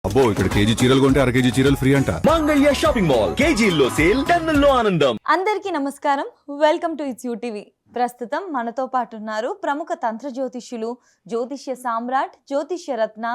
అబ్బో ఇక్కడ కేజీ చీరలు కొంటే అర కేజీ చీరలు ఫ్రీ అంట. మంగళ్య షాపింగ్ మాల్ కేజీల్లో సేల్, టన్నుల్లో ఆనందం. అందరికీ నమస్కారం, welcome to it's you TV. ప్రస్తుతం మనతో పాటు ఉన్నారు ప్రముఖ తంత్ర జ్యోతిష్యులు, జ్యోతిష్య సామ్రాట్, జ్యోతిష్య రత్న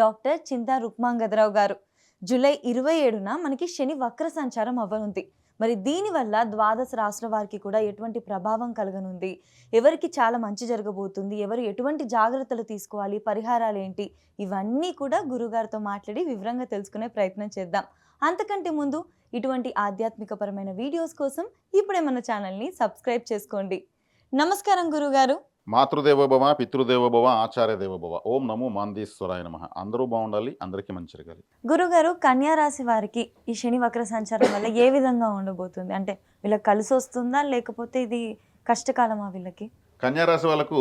డాక్టర్ చింతా రుక్మాంగదరావు గారు. జూలై 27న మనకి శని వక్ర సంచారం అవ్వనుంది. మరి దీనివల్ల ద్వాదశ రాశుల వారికి కూడా ఎటువంటి ప్రభావం కలగనుంది, ఎవరికి చాలా మంచి జరగబోతుంది, ఎవరు ఎటువంటి జాగ్రత్తలు తీసుకోవాలి, పరిహారాలు ఏంటి, ఇవన్నీ కూడా గురుగారితో మాట్లాడి వివరంగా తెలుసుకునే ప్రయత్నం చేద్దాం. అంతకంటే ముందు ఇటువంటి ఆధ్యాత్మికపరమైన వీడియోస్ కోసం ఇప్పుడే మన ఛానల్ని సబ్స్క్రైబ్ చేసుకోండి. నమస్కారం గురుగారు. మాతృదేవోభవ, పితృదేవోభవ, ఆచార్య దేవోభవ. ఓం నమో మాందీశ్వరాయ నమః. అందరూ బాగుండాలి, అందరికీ మంచి జరగాలి. గురుగారు, కన్యా రాశి వారికి ఈ శని వక్ర సంచారం వల్ల ఏ విధంగా ఉండబోతుంది? అంటే వీళ్ళకి కలిసి వస్తుందా, లేకపోతే ఇది కష్టకాలమా వీళ్ళకి? కన్యా రాశి వాళ్ళకు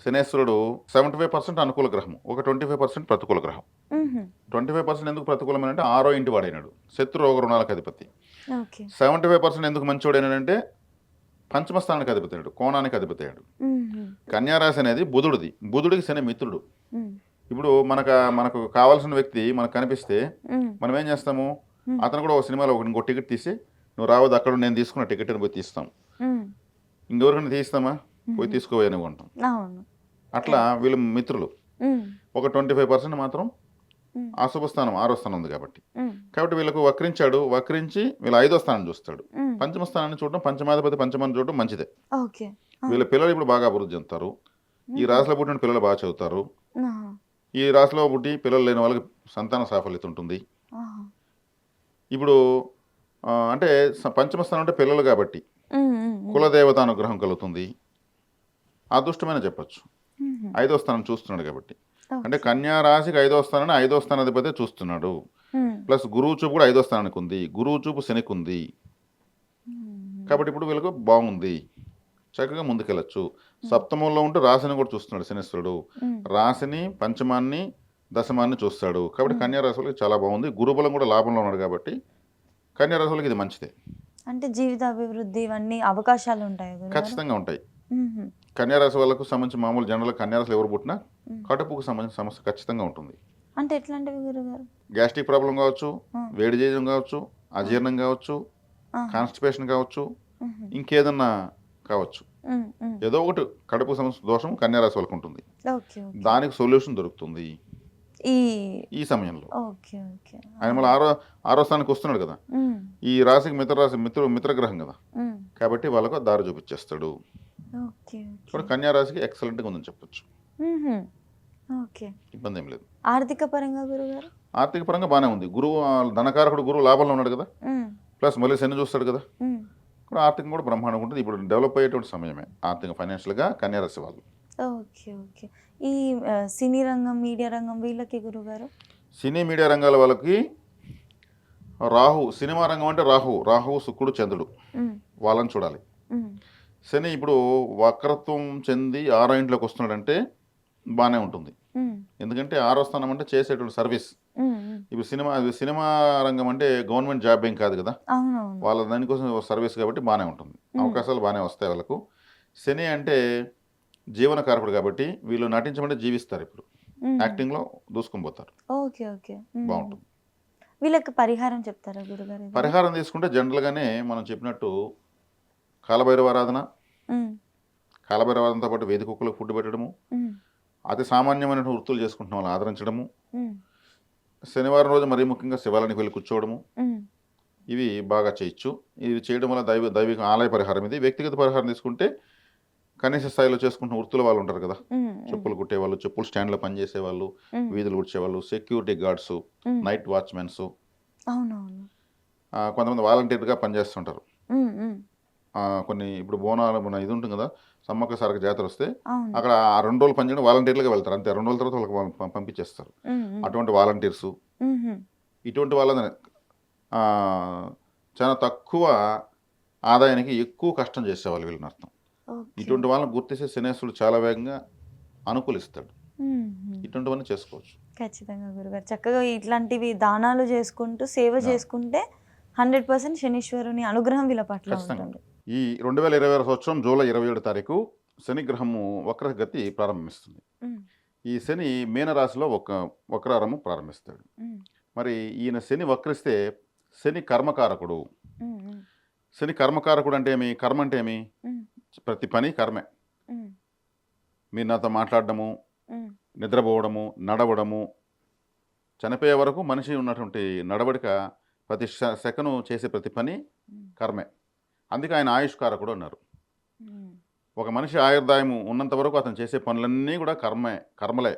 శనేశ్వరుడు 75% అనుకూల గ్రహం, ఒక 25% ప్రతికూల గ్రహం. 25% ఎందుకు ప్రతికూలమైనంటే 6వ ఇంటి వాడైనాడు, శత్రు రోగ రుణాలకు అధిపతి. 75% ఎందుకు మంచివాడైనాడంటే పంచమ స్థానానికి అధిపతి అయ్యాడు, కోణానికి అధిపతి అయ్యాడు. కన్యారాశి అనేది బుధుడిది, బుధుడికి శని మిత్రుడు. ఇప్పుడు మనకు కావాల్సిన వ్యక్తి మనకు కనిపిస్తే మనం ఏం చేస్తాము, అతను కూడా ఒక సినిమాలో ఇంకో టికెట్ తీసి నువ్వు రావద్దు, అక్కడ నేను తీసుకున్న టికెట్ అని పోయి తీస్తాం. ఇంకెవరికైనా తీస్తామా, పోయి తీసుకోవని కొంటాం. అట్లా వీళ్ళు మిత్రులు. ఒక 25% మాత్రం అశుభ స్థానం, 6వ స్థానం ఉంది కాబట్టి వీళ్ళకు వక్రించి వీళ్ళు 5వ స్థానం చూస్తాడు. పంచమ స్థానాన్ని చూడడం, పంచమాధిపతి పంచమాన్ని చూడడం మంచిదే. వీళ్ళ పిల్లలు ఇప్పుడు బాగా అభివృద్ధి చెందుతారు. ఈ రాశిలో పుట్టిన పిల్లలు బాగా చదువుతారు. ఈ రాశిలో పుట్టి పిల్లలు లేని వాళ్ళకి సంతాన సాఫల్యత ఉంటుంది. ఇప్పుడు అంటే పంచమ స్థానం అంటే పిల్లలు కాబట్టి కులదేవత అనుగ్రహం కలుగుతుంది, అదృష్టమైన చెప్పచ్చు. 5వ స్థానం చూస్తున్నాడు కాబట్టి, అంటే కన్యా రాశికి 5వ స్థానాన్ని 5వ స్థానాధిపతి చూస్తున్నాడు. ప్లస్ గురువు చూపు కూడా 5వ స్థానానికి ఉంది, గురువు చూపు శనికి ఉంది. కాబట్టి ఇప్పుడు వీళ్ళకు బాగుంది, చక్కగా ముందుకెళ్ళచ్చు. సప్తమంలో ఉంటూ రాశిని కూడా చూస్తున్నాడు శనీశ్వరుడు. రాశిని, పంచమాన్ని, దశమాన్ని చూస్తాడు. కాబట్టి కన్యా రాశి వాళ్ళకి చాలా బాగుంది. గురుబలం కూడా లాభంలో ఉన్నాడు కాబట్టి కన్యా రాశి వాళ్ళకి ఇది మంచిదే. అంటే జీవిత అభివృద్ధి ఇవన్నీ అవకాశాలు ఉంటాయి, ఖచ్చితంగా ఉంటాయి. కన్యారాశి వాళ్ళకు సంబంధించి మామూలు జనరల్ కన్యారాశిలో ఎవరు పుట్టినా కడుపుకు సంబంధించిన సమస్య ఖచ్చితంగా ఉంటుంది. అంటే ఎట్లాంటివి గురుగారు? గ్యాస్ట్రిక్ ప్రాబ్లం కావచ్చు, వేడి చేయడం కావచ్చు, అజీర్ణం కావచ్చు, కాన్స్టిపేషన్ కావచ్చు, ఇంకేదన్నా కావచ్చు. ఏదో ఒకటి కడుపు సమస్య దోషం కన్యారాశి వాళ్ళకు ఉంటుంది. దానికి సొల్యూషన్ దొరుకుతుంది ఈ సమయంలో. ఆయన మళ్ళీ 6వ స్థానానికి వస్తున్నాడు కదా, ఈ రాశికి మిత్రగ్రహం కదా, కాబట్టి వాళ్ళకు దారి చూపించేస్తాడు. కన్యారాశికి ఎక్సలెంట్గా ఉందని చెప్పొచ్చు, ఇబ్బంది ఏం లేదు. ఆర్థిక పరంగా గురుగారు? ఆర్థిక పరంగా బాగానే ఉంది. గురువు ధనకారకుడు, గురువు లాభంలో ఉన్నాడు కదా, ప్లస్ మళ్ళీ శని చూస్తాడు కదా, ఇప్పుడు ఆర్థికం కూడా బ్రహ్మాండంగా ఉంటుంది. ఇప్పుడు డెవలప్ అయ్యేటువంటి సమయమే ఆర్థిక ఫైనాన్షియల్గా కన్యారాశి వాళ్ళు. ఈ సినీ రంగం, మీడియా రంగం వీళ్ళకి గురుగారు? సినీ మీడియా రంగాల వాళ్ళకి సినిమా రంగం అంటే రాహువు శుక్రుడు చంద్రుడు, వాళ్ళని చూడాలి. శని ఇప్పుడు వక్రత్వం చెంది 6వ ఇంట్లోకి వస్తున్నాడంటే బాగానే ఉంటుంది. ఎందుకంటే 6వ స్థానం అంటే చేసేటువంటి సర్వీస్. ఇప్పుడు సినిమా రంగం అంటే గవర్నమెంట్ జాబ్ ఏం కాదు కదా, వాళ్ళ దానికోసం సర్వీస్ కాబట్టి బాగానే ఉంటుంది, అవకాశాలు బాగానే వస్తాయి వాళ్ళకు. శని అంటే జీవనకారకుడు కాబట్టి వీళ్ళు నటించమంటే జీవిస్తారు. ఇప్పుడు యాక్టింగ్లో దూసుకొని పోతారు. బాగుంటుంది. వీళ్ళకి పరిహారం చెప్తారా గురుగారు? పరిహారం తీసుకుంటే జనరల్గానే మనం చెప్పినట్టు కాలభైరవ ఆరాధనతో పాటు వేది కుక్కలకు ఫుడ్ పెట్టడము, అతి సామాన్యమైన వృత్తులు చేసుకుంటున్న వాళ్ళని ఆదరించడము, శనివారం రోజు మరీ ముఖ్యంగా శివాలయానికి వెళ్ళి కూర్చోవడము, ఇవి బాగా చేయొచ్చు. ఇవి చేయడం వల్ల దైవిక ఆలయ పరిహారం. ఇది వ్యక్తిగత పరిహారం తీసుకుంటే కనీస స్థాయిలో చేసుకుంటున్న వృత్తుల వాళ్ళు ఉంటారు కదా, చెప్పులు కుట్టేవాళ్ళు, చెప్పులు స్టాండ్లో పనిచేసే వాళ్ళు, వీధులు ఉడ్చేవాళ్ళు, సెక్యూరిటీ గార్డ్స్, నైట్ వాచ్మెన్స్, కొంతమంది వాలంటీర్గా పనిచేస్తుంటారు. కొన్ని ఇప్పుడు బోనాలు ఇది ఉంటుంది కదా, సమ్మక్క సారక జాతర వస్తే అక్కడ 2 రోజులు పనిచేయడం వాలంటీర్లుగా వెళ్తారు, అంతే. 2 రోజుల తర్వాత వాళ్ళకి పంపించేస్తారు. అటువంటి వాలంటీర్సు, ఇటువంటి వాళ్ళని చాలా తక్కువ ఆదాయానికి ఎక్కువ కష్టం చేసేవాళ్ళు వీళ్ళని అర్థం. ఇటువంటి వాళ్ళని గుర్తిస్తే శనేశ్వరుడు చాలా వేగంగా అనుకూలిస్తాడు. ఇటువంటివన్నీ చేసుకోవచ్చు. ఖచ్చితంగా గురుగారు, చక్కగా ఇట్లాంటివి దానాలు చేసుకుంటూ సేవ చేసుకుంటే 100% శనీశ్వరుని అనుగ్రహం వీళ్ళ పట్ల ఉంటుంది. ఈ 2026 సంవత్సరం జూలై 27 తారీఖు శనిగ్రహము వక్రగతి ప్రారంభిస్తుంది. ఈ శని మీనరాశిలో వక్రారము ప్రారంభిస్తాడు. మరి ఈయన శని వక్రిస్తే శని కర్మకారకుడు. ఉమ్, ఉమ్, శని కర్మకారకుడు అంటే ఏమి? కర్మ అంటే ఏమి? ఉమ్, ప్రతి పని కర్మే. ఉమ్, మీరు నాతో మాట్లాడడము, ఉమ్, నిద్రపోవడము, నడవడము, చనిపోయే వరకు మనిషి ఉన్నటువంటి నడవడిక, ప్రతి సెకను చేసే ప్రతి పని ఉమ్, కర్మే. అందుకే ఆయన ఆయుష్కారకుడు అన్నారు. ఉమ్, ఒక మనిషి ఆయుర్దాయం ఉన్నంత వరకు అతను చేసే పనులన్నీ కూడా కర్మలే.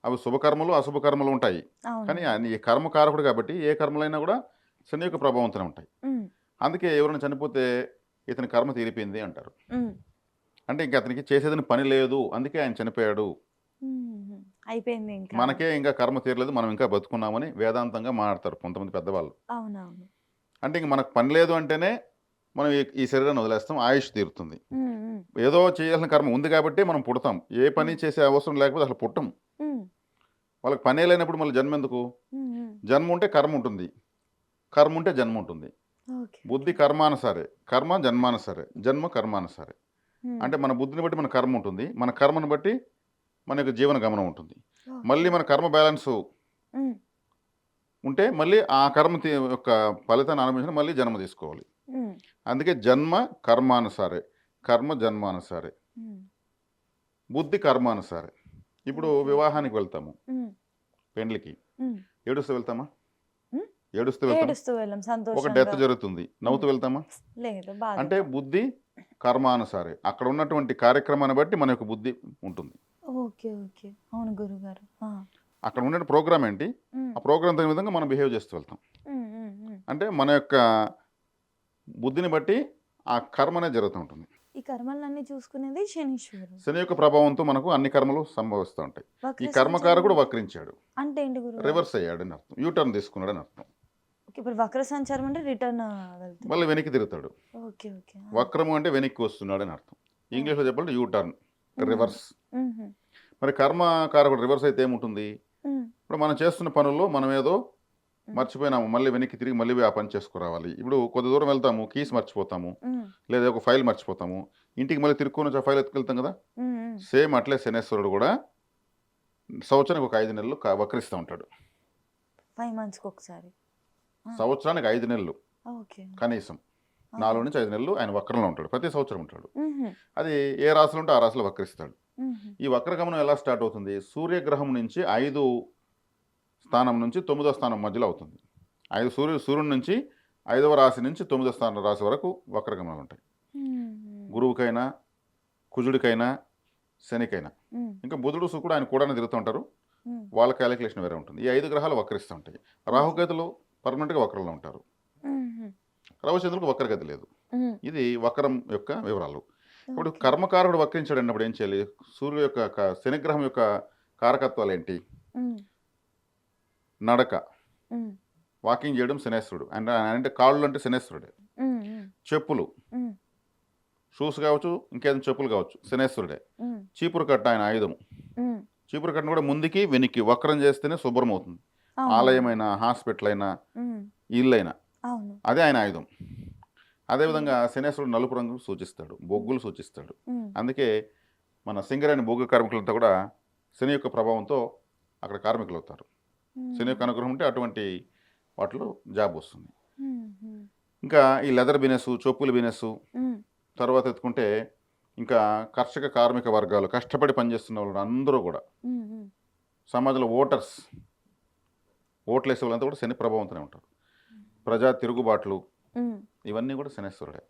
అవి శుభకర్మలు, అశుభకర్మలు ఉంటాయి. అవును. కానీ ఆయన ఈ కర్మకారకుడు కాబట్టి ఏ కర్మలైనా కూడా శని యొక్క ప్రభావంతోనే ఉంటాయి. ఉమ్, అందుకే ఎవరైనా చనిపోతే ఇతని కర్మ తీరిపోయింది అంటారు. ఉమ్, అంటే ఇంక అతనికి చేసేదని పని లేదు, అందుకే ఆయన చనిపోయాడు. ఉమ్, అయిపోయింది ఇంకా. మనకే ఇంకా కర్మ తీరలేదు, మనం ఇంకా బతుకున్నామని వేదాంతంగా మాట్లాడతారు కొంతమంది పెద్దవాళ్ళు. అవునవును. అంటే ఇంక మనకు పని లేదు అంటేనే మనం ఈ శరీరాన్ని వదిలేస్తాం, ఆయుష్ తీరుతుంది. ఉమ్, ఉమ్, ఏదో చేయాల్సిన కర్మ ఉంది కాబట్టి మనం పుడతాం. ఏ పని చేసే అవసరం లేకపోతే అసలు పుట్టం. ఉమ్, వాళ్ళకి పనే లేనప్పుడు మళ్ళీ జన్మ ఎందుకు? ఉమ్, ఉమ్, జన్మ ఉంటే కర్మ ఉంటుంది, కర్మ ఉంటే జన్మ ఉంటుంది. ఓకే. బుద్ధి కర్మానుసారే, కర్మ జన్మానుసారే, జన్మ కర్మానుసారే. ఉమ్, అంటే మన బుద్ధిని బట్టి మన కర్మ ఉంటుంది, మన కర్మను బట్టి మన యొక్క జీవన గమనం ఉంటుంది. ఓకే. మళ్ళీ మన కర్మ బ్యాలెన్స్ ఉమ్, ఉంటే మళ్ళీ ఆ కర్మ యొక్క ఫలితాన్ని అనుభవించిన మళ్ళీ జన్మ తీసుకోవాలి. ఉమ్, అందుకే జన్మ కర్మానుసారే, కర్మ జన్మానుసారే, ఉమ్, బుద్ధి కర్మానుసారే. ఇప్పుడు వివాహానికి వెళ్తాము, ఉమ్, పెండ్లికి ఉమ్. ఏడుస్తూ వెళ్తామా? ఉమ్? ఏడుస్తూ వెళ్తాం. ఏడుస్తూ వెళ్ళాం ఒక సంతోషంగా. డెత్ జరుగుతుంది, నవ్వుతూ వెళ్తామా? లేదు, బాధ. అంటే బుద్ధి కర్మానుసారే, అక్కడ ఉన్నటువంటి కార్యక్రమాన్ని బట్టి మన యొక్క బుద్ధి ఉంటుంది. Okay, okay. అవును గురుగారు. అక్కడ ఉన్న ప్రోగ్రామ్ ఏంటి, ఆ ప్రోగ్రామ్ తగిన విధంగా మనం బిహేవ్ చేస్తూ వెళ్తాం. అంటే మన యొక్క బుద్ధిని బట్టి ఆ కర్మ అనేది జరుగుతూ ఉంటుంది. ఈ కర్మలన్నీ చూసుకునేది శనీశ్వరుడు. శని యొక్క ప్రభావంతో మనకు అన్ని కర్మలు సంభవిస్తూ ఉంటాయి. ఈ వక్ర కర్మకారకుడు సంచారం వక్రించాడు, అంటే ఏంటి గురుగారు? రివర్స్ అయ్యాడు అని అర్థం, యూటర్న్ తీసుకున్నాడు అని అర్థం. ఓకే, ఇప్పుడు వక్ర సంచారం అంటే రిటర్న్ వెళ్తుంది. మళ్ళీ వెనక్కి తిరుగుతాడు. Okay, okay. వక్రము అంటే వెనక్కి వస్తున్నాడు అని అర్థం. ఇంగ్లీష్లో చెప్పాలంటే యూటర్న్, రివర్స్. మ్మ్. మరి కర్మకారకుడు రివర్స్ అయితే ఏముంటుంది? మ్మ్. ఇప్పుడు మనం చేస్తున్న పనుల్లో మనం ఏదో మర్చిపోయినాము, మళ్ళీ వెనక్కి తిరిగి మళ్ళీ ఆ పని చేసుకురావాలి. ఇప్పుడు కొద్ది దూరం వెళ్తాము, కీస్ మర్చిపోతాము, మ్మ్. లేదా ఒక ఫైల్ మర్చిపోతాము, ఇంటికి మళ్ళీ తిరుక్కొని వచ్చి ఆ ఫైల్ ఎత్తుకెళ్తాం కదా. మ్మ్. సేమ్ అట్లే శనేశ్వరుడు కూడా సంవత్సరానికి ఒక 5 నెలలు వక్రిస్తూ ఉంటాడు. 5 monthsకి ఒకసారి. సంవత్సరానికి 5 నెలలు ఓకే. కనీసం 4 నుంచి 5 నెలలు ఆయన వక్రంలో ఉంటాడు, ప్రతి సంవత్సరం ఉంటాడు. మ్మ్. అది ఏ రాశిలో ఉంటే ఆ రాశిలో వక్రిస్తాడు. మ్మ్. ఈ వక్రగమనం ఎలా స్టార్ట్ అవుతుంది? సూర్యగ్రహం నుంచి 5 స్థానం నుంచి 9వ స్థానం మధ్యలో అవుతుంది. సూర్యుడి నుంచి 5వ రాశి నుంచి 9వ స్థానం రాశి వరకు వక్రగమనాలు ఉంటాయి. మ్మ్. గురువుకైనా, కుజుడికైనా, శనికైనా. మ్మ్. ఇంకా బుధుడు, శుక్రుడు ఆయన కూడా తిరుగుతూ ఉంటారు, మ్మ్. వాళ్ళ క్యాలిక్యులేషన్ వేరే ఉంటుంది. ఈ 5 గ్రహాలు వక్రిస్తూ ఉంటాయి. రాహుకేతులు పర్మనెంట్గా వక్రంలో ఉంటారు, మ్మ్. రవిచంద్రులకు వక్రగతి లేదు. మ్మ్. ఇది వక్రం యొక్క వివరాలు. ఇప్పుడు ఓకే. కర్మకారుడు వక్రించాడు అన్నప్పుడు ఏం చేయాలి? సూర్యుడు యొక్క శనిగ్రహం యొక్క కారకత్వాలు ఏంటి? మ్మ్. నడక, మ్మ్. వాకింగ్ చేయడం శనేశ్వరుడు. అంటే కాళ్ళు అంటే శనేశ్వరుడే. మ్మ్. చెప్పులు, మ్మ్. షూస్ కావచ్చు, ఇంకేదైనా చెప్పులు కావచ్చు, శనేశ్వరుడే. మ్మ్. చీపురు కట్ట ఆయన ఆయుధం. మ్మ్. చీపురు కట్టను కూడా ముందుకి వెనక్కి వక్రం చేస్తేనే శుభ్రం అవుతుంది. అవును. ఆలయమైనా, హాస్పిటల్ అయినా, మ్మ్. ఇల్లు అయినా, అవును. అదే ఆయన ఆయుధం. అదేవిధంగా శనేశ్వరుడు నలుపు రంగు సూచిస్తాడు, బొగ్గులు సూచిస్తాడు. మ్మ్. అందుకే మన సింగరేణి బొగ్గు కార్మికులంతా కూడా శని యొక్క ప్రభావంతో అక్కడ కార్మికులు అవుతారు. శని యొక్క అనుగ్రహం ఉంటే అటువంటి వాటిలో జాబ్ వస్తుంది. మ్మ్. ఇంకా ఈ లెదర్ బిజినెస్, చెప్పుల బిజినెస్, మ్మ్. తర్వాత ఎత్తుకుంటే ఇంకా కర్షక కార్మిక వర్గాలు, కష్టపడి పనిచేస్తున్న వాళ్ళు అందరూ కూడా, మ్మ్. సమాజంలో ఓట్లు వేసే వాళ్ళంతా కూడా శని ప్రభావంతోనే ఉంటారు. ప్రజా తిరుగుబాట్లు, మ్మ్. ఇవన్నీ కూడా శనేశ్వరుడే.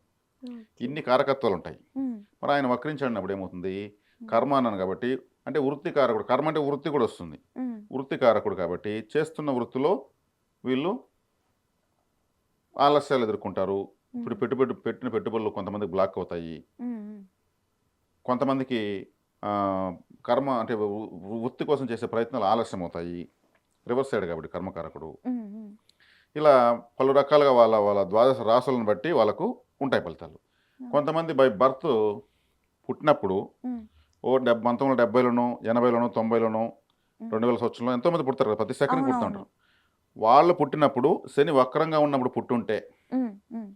ఓకే. ఇన్ని కారకత్వాలు ఉంటాయి. మ్మ్. మరి ఆయన వక్రించాడినప్పుడు ఏమవుతుంది? కర్మ అన్నాను కాబట్టి, అంటే వృత్తికారకుడు, కర్మ అంటే వృత్తి కూడా వస్తుంది. మ్మ్. వృత్తికారకుడు కాబట్టి చేస్తున్న వృత్తిలో వీళ్ళు ఆలస్యాలు ఎదుర్కొంటారు. ఇప్పుడు పెట్టిన పెట్టుబడులు కొంతమందికి బ్లాక్ అవుతాయి, మ్మ్. కొంతమందికి కర్మ అంటే వృత్తి కోసం చేసే ప్రయత్నాలు ఆలస్యం అవుతాయి. రివర్స్ సైడ్ కాబట్టి కర్మకారకుడు. మ్మ్. ఇలా పలు రకాలుగా వాళ్ళ వాళ్ళ ద్వాదశ రాసులను బట్టి వాళ్ళకు ఉంటాయి ఫలితాలు. కొంతమంది బై బర్త్ పుట్టినప్పుడు మ్మ్. 1970లోనో, 80లోనో, 90లోనో, 2000 సంవత్సరంలో ఎంతోమంది పుడతారు కదా, ప్రతి సెకండ్ పుడుతూ అవునవును. ఉంటారు. వాళ్ళు పుట్టినప్పుడు శని వక్రంగా ఉన్నప్పుడు పుట్టుంటే, మ్మ్. మ్మ్.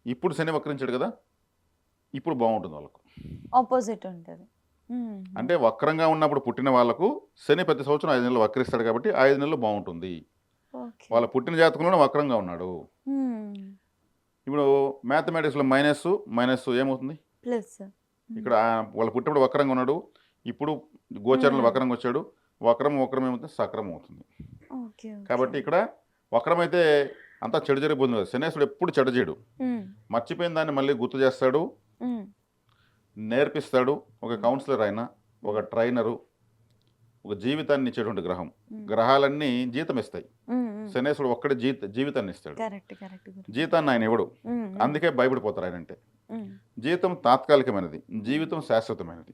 ఇప్పుడు శని వక్రించాడు కదా, ఇప్పుడు బాగుంటుంది వాళ్ళకు. ఆపోజిట్ ఉంటుంది. మ్మ్. అంటే వక్రంగా ఉన్నప్పుడు పుట్టిన వాళ్ళకు శని ప్రతి సంవత్సరం 5 నెలలు వక్రిస్తాడు కాబట్టి 5 నెలలు బాగుంటుంది. ఓకే. ఓకే. వాళ్ళ పుట్టిన జాతకంలోనే వక్రంగా ఉన్నాడు. ఇప్పుడు మ్యాథమెటిక్స్లో మైనస్ మైనస్ ఏమవుతుంది? ప్లస్. ఇక్కడ వాళ్ళ పుట్టినప్పుడు వక్రంగా ఉన్నాడు, ఇప్పుడు గోచరంలో వక్రంగా వచ్చాడు. వక్రం వక్రం ఏమవుతుంది? సక్రం అవుతుంది. ఓకే. కాబట్టి ఇక్కడ వక్రమైతే అంతా చెడు జరిగిపోతుంది కదా. శనేశ్వరుడు ఎప్పుడు చెడు చేయడు, మర్చిపోయిన దాన్ని మళ్ళీ గుర్తు చేస్తాడు, నేర్పిస్తాడు. ఒక కౌన్సిలర్ అయినా, ఒక ట్రైనరు, ఒక జీవితాన్ని ఇచ్చేటువంటి గ్రహం. గ్రహాలన్నీ జీతం ఇస్తాయి, శనేశ్వరుడు ఒక్కడే జీవితాన్ని ఇస్తాడు. జీతాన్ని ఆయన ఇవ్వడు, అందుకే భయపడిపోతారు ఆయన అంటే. జీతం తాత్కాలికమైనది, జీవితం శాశ్వతమైనది.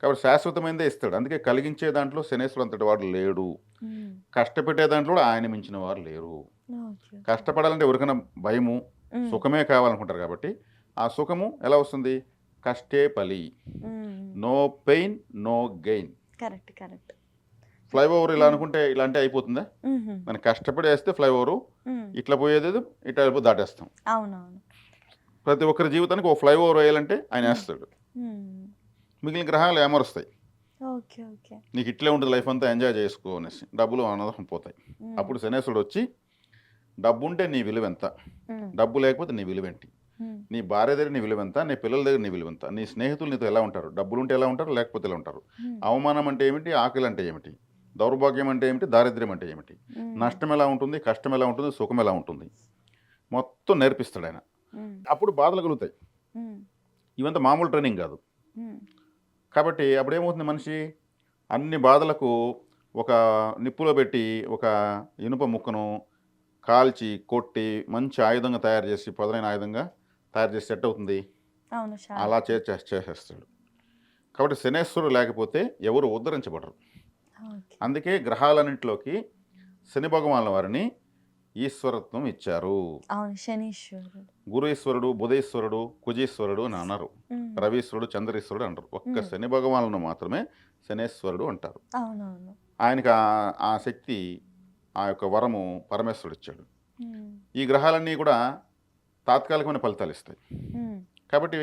కాబట్టి శాశ్వతమైనదే ఇస్తాడు. అందుకే కలిగించే దాంట్లో శనేశ్వరుడు అంతటి వాడు లేడు, కష్టపెట్టే దాంట్లో కూడా ఆయన మించిన వారు లేరు. కష్టపడాలంటే ఎవరికైనా భయము, సుఖమే కావాలనుకుంటారు. కాబట్టి ఆ సుఖము ఎలా వస్తుంది? కష్టే పలి, no pain no gain. Correct correct. Flyover ఇలా అనుకుంటే ఇలాంటి అయిపోతుందా? మనం కష్టపడి వేస్తే ఫ్లైఓవర్ ఇట్లా పోయేది, ఇట్లా వెళ్ళిపోయి దాటేస్తాం. అవునవును. ప్రతి ఒక్కరి జీవితానికి ఒక ఫ్లైఓవర్ వేయాలంటే ఆయన వేస్తాడు. మిగిలిన గ్రహాలు ఏమరుస్తాయి, ఓకే ఓకే, నీకు ఇట్లే ఉంటుంది లైఫ్ అంతా ఎంజాయ్ చేసుకో అనేసి, డబ్బులు అనవసరం పోతాయి. అప్పుడు శనేశ్వరుడు వచ్చి డబ్బు ఉంటే నీ విలువ ఎంత, డబ్బు లేకపోతే నీ విలువ ఏంటి, నీ భార్య దగ్గర నీ విలువ ఎంత, నీ పిల్లల దగ్గర నీ విలువ ఎంత, నీ స్నేహితులు నీతో ఎలా ఉంటారు, డబ్బులు ఉంటే ఎలా ఉంటారు, లేకపోతే ఎలా ఉంటారు, అవమానం అంటే ఏమిటి, ఆకలి అంటే ఏమిటి, దౌర్భాగ్యం అంటే ఏమిటి, దారిద్ర్యం అంటే ఏమిటి, నష్టం ఎలా ఉంటుంది, కష్టం ఎలా ఉంటుంది, సుఖం ఎలా ఉంటుంది, మొత్తం నేర్పిస్తాడు ఆయన. అప్పుడు బాధలు కలుగుతాయి. ఇవంతా మామూలు ట్రైనింగ్ కాదు. కాబట్టి అప్పుడు ఏమవుతుంది, మనిషి అన్ని బాధలకు ఒక నిప్పులో పెట్టి ఒక ఇనుప ముక్కను కాల్చి కొట్టి మంచి ఆయుధంగా తయారు చేసి, పదునైన ఆయుధంగా తయారు చేసి సెట్ అవుతుంది, అలా చేసేస్తాడు. కాబట్టి శనేశ్వరుడు లేకపోతే ఎవరు ఉద్ధరించబడరు. అందుకే గ్రహాలన్నింటిలోకి శని భగవానుల వారిని ఈశ్వరత్వం ఇచ్చారు. గురు ఈశ్వరుడు, బుధేశ్వరుడు, కుజీశ్వరుడు అని అన్నారు, రవీశ్వరుడు, చంద్రేశ్వరుడు అంటారు. ఒక్క శని భగవానులను మాత్రమే శనేశ్వరుడు అంటారు. ఆయనకి ఆ శక్తి, ఆ యొక్క వరము పరమేశ్వరుడు ఇచ్చాడు. ఈ గ్రహాలన్నీ కూడా తాత్కాలికమైన ఫలితాలు ఇస్తాయి. కాబట్టి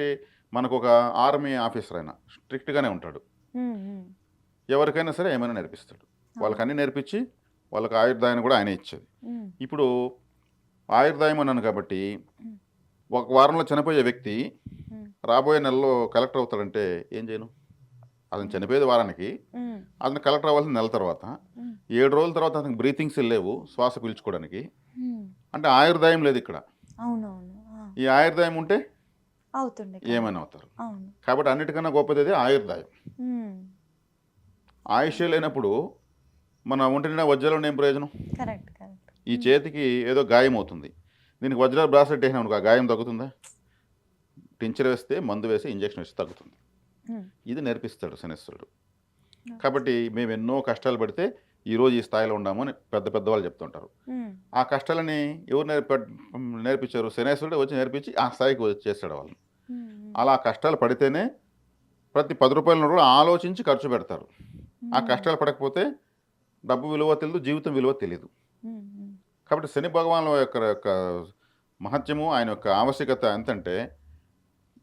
మనకు ఒక ఆర్మీ ఆఫీసర్ అయినా స్ట్రిక్ట్గానే ఉంటాడు, ఎవరికైనా సరే ఏమైనా నేర్పిస్తాడు. వాళ్ళకి అన్నీ నేర్పించి వాళ్ళకి ఆయుర్దాయాన్ని కూడా ఆయనే ఇచ్చేది. ఇప్పుడు ఆయుర్దాయం అన్నాను కాబట్టి ఒక వారంలో చనిపోయే వ్యక్తి రాబోయే నెలలో కలెక్టర్ అవుతాడంటే ఏం చేయను? అతను చనిపోయేది వారానికి, అతను కలెక్టర్ అవ్వాల్సిన నెల తర్వాత, 7 రోజుల తర్వాత అతనికి బ్రీతింగ్స్ లేవు శ్వాస పీల్చుకోవడానికి, అంటే ఆయుర్దాయం లేదు ఇక్కడ. ఈ ఆయుర్దాయం ఉంటే ఏమైనా అవుతారు. కాబట్టి అన్నిటికన్నా గొప్పది ఆయుర్దాయం. ఆయుష్ లేనప్పుడు మన ఒంటి నిండా వజ్రాలు ఏం ప్రయోజనం? ఈ చేతికి ఏదో గాయం అవుతుంది, దీనికి వజ్రాలు బ్రాస్లెట్ వేసినాం, ఆ గాయం తగ్గుతుందా? టించర్ వేస్తే, మందు వేసి, ఇంజక్షన్ వేసి తగ్గుతుంది. ఇది నేర్పిస్తాడు శనేశ్వరుడు. కాబట్టి మేము ఎన్నో కష్టాలు పడితే ఈరోజు ఈ స్థాయిలో ఉన్నాము అని పెద్దవాళ్ళు చెప్తుంటారు. ఆ కష్టాలని ఎవరు నేర్పించారు? శనేశ్వరుడు వచ్చి నేర్పించి ఆ స్థాయికి చేస్తాడు వాళ్ళని. అలా కష్టాలు పడితేనే ప్రతి 10 రూపాయలను కూడా ఆలోచించి ఖర్చు పెడతారు. ఆ కష్టాలు పడకపోతే డబ్బు విలువ తెలియదు, జీవితం విలువ తెలియదు. కాబట్టి శని భగవానుల యొక్క మహత్యము, ఆయన యొక్క ఆవశ్యకత ఎంతంటే,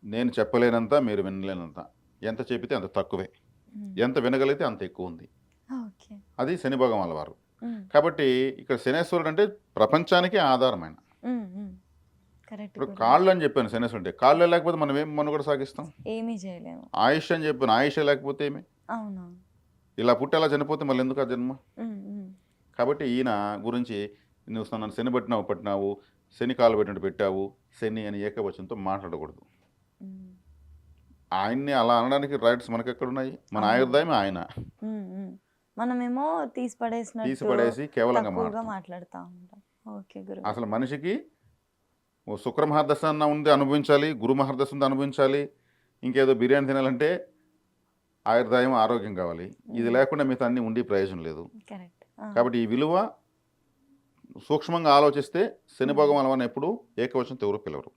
నేను చెప్పలేనంత, మీరు వినలేనంత, ఎంత చెప్పితే అంత తక్కువే, ఎంత వినగలిగితే అంత ఎక్కువ ఉంది. అది శని భగవానుల వారు. కాబట్టి ఇక్కడ శనేశ్వరుడు అంటే ప్రపంచానికి ఆధారమైన. ఇప్పుడు కాళ్ళు అని చెప్పాను, శనేశ్వరుడు అంటే కాళ్ళు లేకపోతే మనం ఏం మనుగడ సాగిస్తాం? ఏమీ చేయలేము. ఆయుష్ అని చెప్పాను, ఆయుష్ లేకపోతే ఏమి? ఇలా పుట్టి అలా చనిపోతే మళ్ళీ ఎందుకు ఆ జన్మ? కాబట్టి ఈయన గురించి నువ్వు నన్ను శని పట్టినావు, శని కాలు పెట్టినట్టు పెట్టావు, శని అని ఏకవచనంతో మాట్లాడకూడదు. ఆయన్ని అలా అనడానికి రైట్స్ మనకి ఎక్కడున్నాయి? మన ఆయుర్దాయం ఆయన, మనమేమో తీసిపడేసి కేవలంగా మాట్లాడుతూ ఉంటాం. అసలు మనిషికి శుక్ర మహర్దశ అన్న ఉంది అనుభవించాలి, గురు మహర్దశ ఉంది అనుభవించాలి, ఇంకేదో బిర్యానీ తినాలంటే ఆయుర్దాయం, ఆరోగ్యం కావాలి. ఇది లేకుండా మిగతా అన్ని ఉండి ప్రయోజనం లేదు. కాబట్టి ఈ విలువ సూక్ష్మంగా ఆలోచిస్తే శని భగవాన్ ఎప్పుడు ఏకవచనంతో ఎవరు పిలవరు,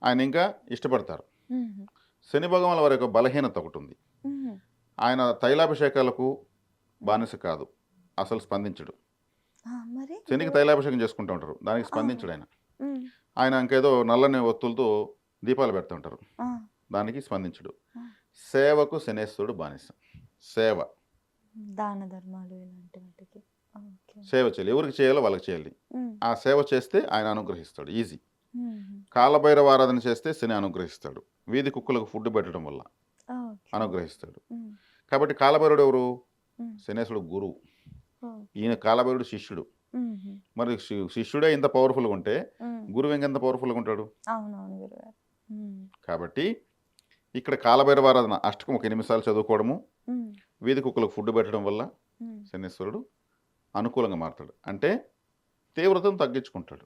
ఆయన ఇంకా ఇష్టపడతారు. శని భగవాన్ వారి యొక్క బలహీనత ఒకటి ఉంది, ఆయన తైలాభిషేకాలకు బానిస కాదు, అసలు స్పందించడు. శనికి తైలాభిషేకం చేసుకుంటూ ఉంటారు, దానికి స్పందించడు ఆయన. ఆయన ఇంకేదో నల్లని ఒత్తులతో దీపాలు పెడుతూ ఉంటారు, దానికి స్పందించడు. సేవకు శనేశ్వరుడు బానిస. సేవ, దాన ధర్మాలు ఇలాంటి వాటికి ఓకే. సేవ చేయాలి, ఎవరికి చేయాలో వాళ్ళకి చేయాలి. ఉమ్, ఆ సేవ చేస్తే ఆయన అనుగ్రహిస్తాడు, ఈజీ. ఉమ్, కాలభైరవ ఆరాధన చేస్తే శని అనుగ్రహిస్తాడు, వీధి కుక్కలకు ఫుడ్ పెట్టడం వల్ల ఓకే. అనుగ్రహిస్తాడు. ఉమ్, కాబట్టి కాలభైరుడు ఎవరు? ఉమ్, శనేశ్వరుడు గురువు, ఓకే. ఈయన కాలభైరుడు శిష్యుడు. ఉమ్, మరి శిష్యుడే ఇంత పవర్ఫుల్గా ఉంటే ఉమ్, గురువు ఇంకెంత పవర్ఫుల్గా ఉంటాడు? అవునవును గురుగారు. ఉమ్, కాబట్టి ఇక్కడ కాలభైరవ ఆరాధన అష్టకం ఒక 8 సార్లు చదువుకోవడము, ఉమ్, వీధి కుక్కలకు ఫుడ్ పెట్టడం వల్ల ఉమ్. శనీశ్వరుడు అనుకూలంగా మారుతాడు, అంటే తీవ్రతను తగ్గించుకుంటాడు.